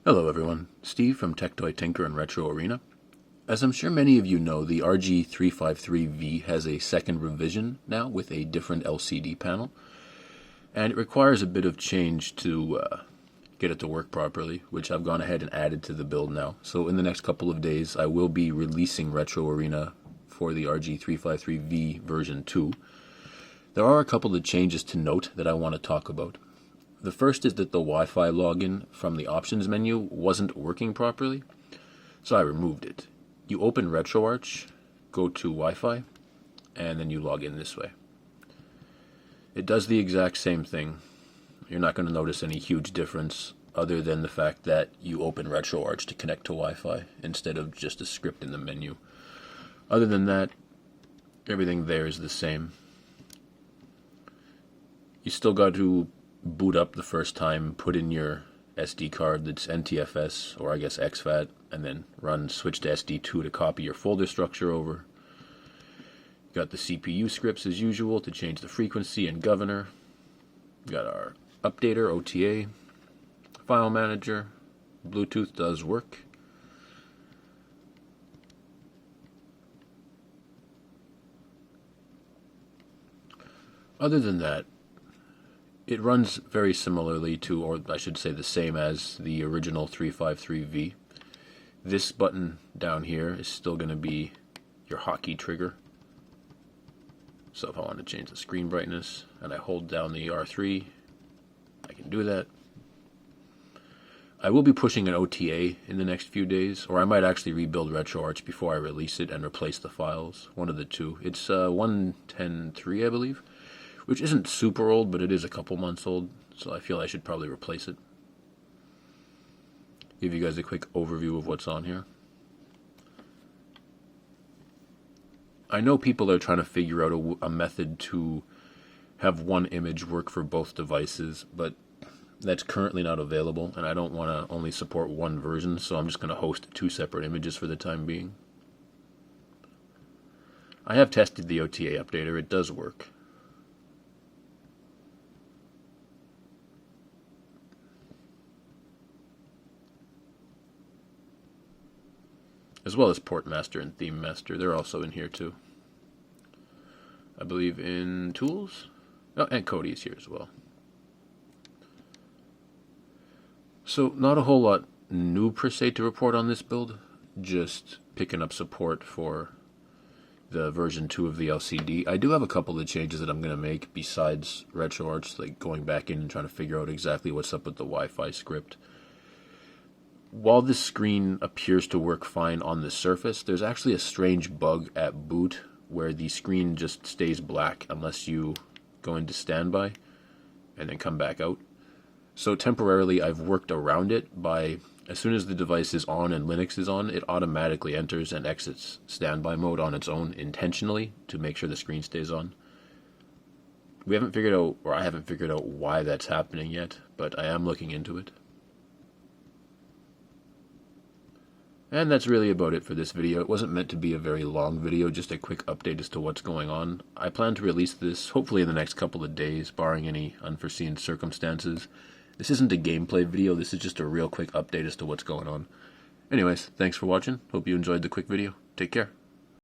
Hello everyone, Steve from Tech Toy Tinker and Retro Arena. As I'm sure many of you know, the RG353V has a second revision now with a different LCD panel, and it requires a bit of change to get it to work properly, which I've gone ahead and added to the build now. So in the next couple of days I will be releasing Retro Arena for the RG353V version 2. There are a couple of changes to note that I want to talk about. The first is that the Wi-Fi login from the options menu wasn't working properly, so I removed it. You open RetroArch, go to Wi-Fi, and then you log in this way. It does the exact same thing. You're not going to notice any huge difference other than the fact that you open RetroArch to connect to Wi-Fi instead of just a script in the menu. Other than that, everything there is the same. You still got to boot up the first time, put in your SD card that's NTFS, or I guess exFAT, and then switch to SD2 to copy your folder structure over. Got the CPU scripts as usual to change the frequency and governor. Got our updater, OTA, file manager, Bluetooth does work. Other than that, it runs very similarly to, or I should say the same as, the original 353V. This button down here is still going to be your hotkey trigger. So if I want to change the screen brightness and I hold down the R3, I can do that. I will be pushing an OTA in the next few days, or I might actually rebuild RetroArch before I release it and replace the files. One of the two. It's 1.10.3, I believe, which isn't super old, but it is a couple months old, so I feel I should probably replace it. Give you guys a quick overview of what's on here. I know people are trying to figure out a method to have one image work for both devices, but that's currently not available, and I don't want to only support one version, so I'm just going to host two separate images for the time being. I have tested the OTA updater. It does work. As well as Port Master and Theme Master. They're also in here too. I believe in Tools. Oh, and Kodi is here as well. So not a whole lot new per se to report on this build. Just picking up support for the version 2 of the LCD. I do have a couple of changes that I'm going to make besides RetroArch, like going back in and trying to figure out exactly what's up with the Wi-Fi script. While this screen appears to work fine on the surface, there's actually a strange bug at boot where the screen just stays black unless you go into standby and then come back out. So temporarily I've worked around it by, as soon as the device is on and Linux is on, it automatically enters and exits standby mode on its own intentionally to make sure the screen stays on. We haven't figured out, or I haven't figured out why that's happening yet, but I am looking into it. And that's really about it for this video. It wasn't meant to be a very long video, just a quick update as to what's going on. I plan to release this hopefully in the next couple of days, barring any unforeseen circumstances. This isn't a gameplay video, this is just a real quick update as to what's going on. Anyways, thanks for watching. Hope you enjoyed the quick video. Take care.